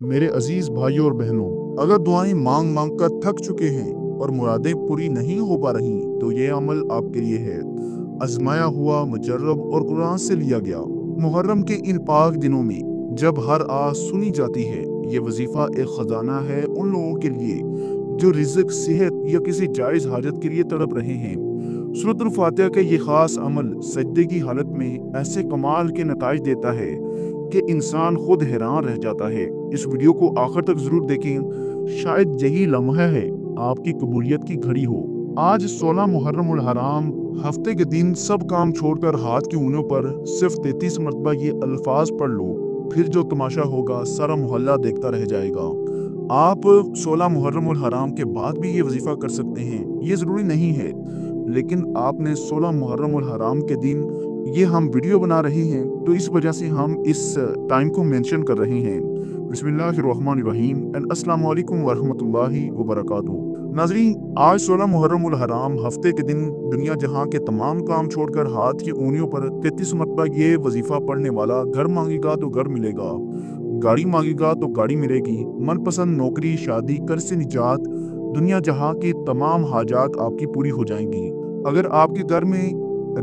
میرے عزیز بھائیوں اور بہنوں، اگر دعائیں مانگ مانگ کر تھک چکے ہیں اور مرادیں پوری نہیں ہو پا رہی تو یہ عمل آپ کے لیے ہے۔ آزمایا ہوا، مجرب اور قرآن سے لیا گیا۔ محرم کے ان پاک دنوں میں جب ہر آس سنی جاتی ہے، یہ وظیفہ ایک خزانہ ہے ان لوگوں کے لیے جو رزق، صحت یا کسی جائز حاجت کے لیے تڑپ رہے ہیں۔ سورۃ الفاتحہ کا یہ خاص عمل سجدے کی حالت میں ایسے کمال کے نتائج دیتا ہے کہ انسان خود حیران رہ جاتا ہے۔ اس ویڈیو کو آخر تک ضرور دیکھیں، شاید یہی لمحہ ہے آپ کی قبولیت کی گھڑی ہو۔ آج 16 محرم الحرام، ہفتے کے دن سب کام چھوڑ کر ہاتھ کی انگلیوں پر صرف 33 مرتبہ یہ الفاظ پڑھ لو، پھر جو تماشا ہوگا سارا محلہ دیکھتا رہ جائے گا۔ آپ 16 محرم الحرام کے بعد بھی یہ وظیفہ کر سکتے ہیں، یہ ضروری نہیں ہے، لیکن آپ نے 16 محرم الحرام کے دن یہ ہم ویڈیو بنا رہے ہیں تو اس وجہ سے ہم اس ٹائم کو مینشن کر رہے ہیں۔ بسم اللہ الرحمن الرحیم، السلام علیکم ورحمۃ اللہ وبرکاتہ۔ ناظرین، آج 16 محرم الحرام ہفتے کے دن دنیا جہاں کے تمام کام چھوڑ کر ہاتھ کی انگلیوں پر 33 مرتبہ یہ وظیفہ پڑھنے والا گھر مانگے گا تو گھر ملے گا، گاڑی مانگے گا تو گاڑی ملے گی، من پسند نوکری، شادی، قرض سے نجات، دنیا جہاں کی تمام حاجات آپ کی پوری ہو جائیں گی۔ اگر آپ کے گھر میں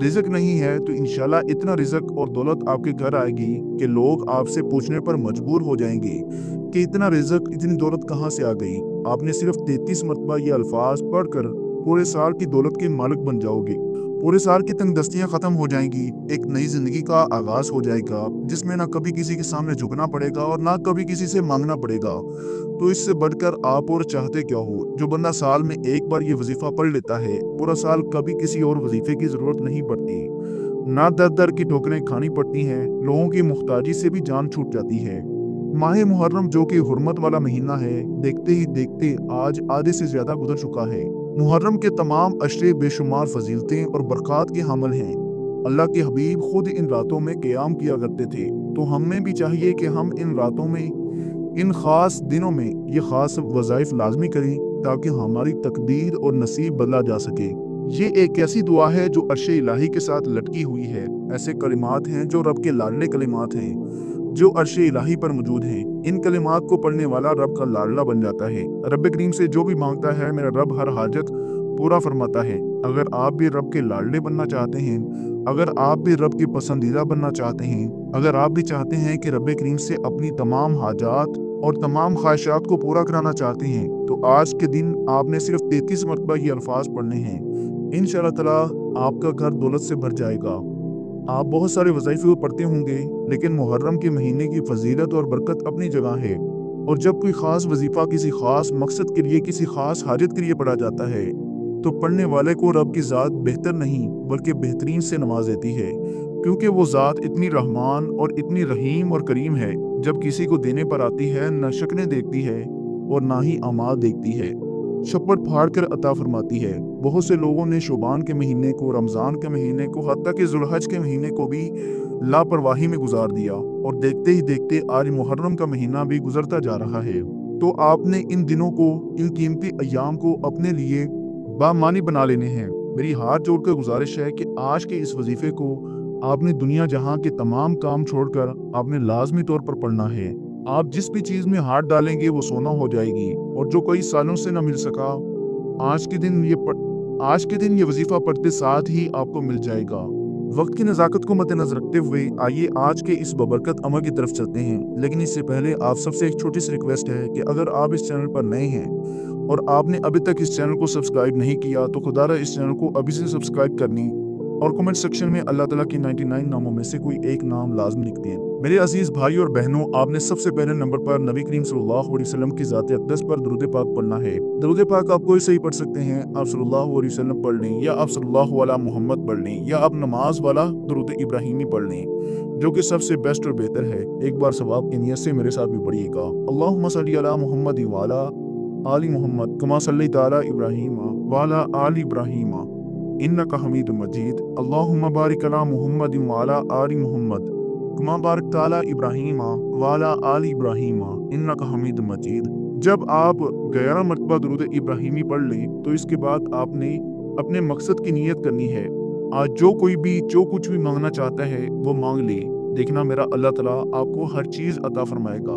رزق نہیں ہے تو انشاءاللہ اتنا رزق اور دولت آپ کے گھر آئے گی کہ لوگ آپ سے پوچھنے پر مجبور ہو جائیں گے کہ اتنا رزق، اتنی دولت کہاں سے آ گئی۔ آپ نے صرف 33 مرتبہ یہ الفاظ پڑھ کر پورے سال کی دولت کے مالک بن جاؤ گے۔ پورے سال کی تنگ دستیاں ختم ہو جائیں گی، ایک نئی زندگی کا آغاز ہو جائے گا جس میں نہ کبھی کسی کے سامنے جھکنا پڑے گا اور نہ کبھی کسی سے مانگنا پڑے گا۔ تو اس سے بڑھ کر آپ اور چاہتے کیا ہو؟ جو بندہ سال میں ایک بار یہ وظیفہ پڑھ لیتا ہے، پورا سال کبھی کسی اور وظیفے کی ضرورت نہیں پڑتی، نہ در در کی ٹھوکریں کھانی پڑتی ہیں، لوگوں کی محتاجی سے بھی جان چھوٹ جاتی ہے۔ ماہ محرم جو کہ حرمت والا مہینہ ہے، دیکھتے ہی دیکھتے آج آدھے سے زیادہ گزر چکا ہے۔ محرم کے تمام اشرے بے شمار فضیلتیں اور برکات کے حامل ہیں۔ اللہ کے حبیب خود ان راتوں میں قیام کیا کرتے تھے، تو ہمیں بھی چاہیے کہ ہم ان راتوں میں، ان خاص دنوں میں یہ خاص وظائف لازمی کریں تاکہ ہماری تقدیر اور نصیب بدلا جا سکے۔ یہ ایک ایسی دعا ہے جو عرش الہی کے ساتھ لٹکی ہوئی ہے۔ ایسے کلمات ہیں جو رب کے لاڈلے کلمات ہیں جو عرش الہی پر موجود ہیں۔ ان کلمات کو پڑھنے والا رب کا لاڈلا بن جاتا ہے۔ رب کریم سے جو بھی مانگتا ہے میرا رب ہر حاجت پورا فرماتا ہے۔ اگر آپ بھی رب کے لاڈلے بننا چاہتے ہیں، اگر آپ بھی رب کی پسندیدہ بننا چاہتے ہیں، اگر آپ بھی چاہتے ہیں کہ رب کریم سے اپنی تمام حاجات اور تمام خواہشات کو پورا کرانا چاہتے ہیں، تو آج کے دن آپ نے صرف 33 مرتبہ یہ الفاظ پڑھنے ہیں۔ انشاءاللہ تعالی آپ کا گھر دولت سے بھر جائے گا۔ آپ بہت سارے وظائفے پڑھتے ہوں گے، لیکن محرم کے مہینے کی فضیلت اور برکت اپنی جگہ ہے، اور جب کوئی خاص وظیفہ کسی خاص مقصد کے لیے، کسی خاص حاجت کے لیے پڑھا جاتا ہے تو پڑھنے والے کو رب کی ذات بہتر نہیں بلکہ بہترین سے نواز دیتی ہے، کیونکہ وہ ذات اتنی رحمان اور اتنی رحیم اور کریم ہے، جب کسی کو دینے پر آتی ہے نہ شکلیں دیکھتی ہے اور نہ ہی اعمال دیکھتی ہے، چھپڑ پھاڑ کر عطا فرماتی ہے۔ بہت سے لوگوں نے شعبان کے مہینے کو، رمضان کے مہینے کو، حتیٰ کہ ذوالحج کے مہینے کو بھی لاپرواہی میں گزار دیا، اور دیکھتے ہی دیکھتے آج محرم کا مہینہ بھی گزرتا جا رہا ہے۔ تو آپ نے ان دنوں کو، ان قیمتی ایام کو اپنے لیے بامانی بنا لینے ہیں۔ میری ہاتھ جوڑ کر گزارش ہے کہ آج کے اس وظیفے کو آپ نے دنیا جہاں کے تمام کام چھوڑ کر آپ نے لازمی طور پر پڑھنا ہے۔ آپ جس بھی چیز میں ہاتھ ڈالیں گے وہ سونا ہو جائے گی، اور جو کئی سالوں سے نہ مل سکا، آج کے دن یہ وظیفہ پڑھتے ساتھ ہی آپ کو مل جائے گا۔ وقت کی نزاکت کو مد نظر رکھتے ہوئے آئیے آج کے اس ببرکت عمل کی طرف چلتے ہیں، لیکن اس سے پہلے آپ سب سے ایک چھوٹی سی ریکویسٹ ہے کہ اگر آپ اس چینل پر نئے ہیں اور آپ نے ابھی تک اس چینل کو سبسکرائب نہیں کیا تو خدا را اس چینل کو ابھی سے سبسکرائب کرنی، اور کمنٹ سیکشن میں اللہ تعالیٰ کی 99 ناموں میں سے کوئی ایک نام لازم لکھ دیں۔ میرے عزیز بھائی اور بہنوں، آپ نے سب سے پہلے نمبر پر نبی کریم صلی اللہ علیہ وسلم کی ذات اقدس پر درود پاک پڑھنا ہے۔ درود پاک آپ کوئی صحیح پڑھ سکتے ہیں، آپ صلی اللہ علیہ وسلم پڑھ لیں، یا آپ صلی اللہ علیہ محمد پڑھ لیں، یا آپ نماز والا درود ابراہیمی پڑھ لیں، جو کہ سب سے بیسٹ اور بہتر ہے۔ ایک بار ثواب کی نیت سے میرے ساتھ بھی پڑھیے گا۔ اللہم صلی علی محمد وعلی آل محمد کما صلیت علی ابراہیم وعلی آل ابراہیم انک حمید مجید۔ اللہم بارک علی محمد وعلی آل محمد کما بارکت علی ابراہیم وعلی آل ابراہیم انک حمید مجید۔ جب آپ 11 مرتبہ درود ابراہیمی پڑھ لیں تو اس کے بعد آپ نے اپنے مقصد کی نیت کرنی ہے۔ آج جو کچھ بھی مانگنا چاہتا ہے وہ مانگ لے، دیکھنا میرا اللہ تعالیٰ آپ کو ہر چیز عطا فرمائے گا۔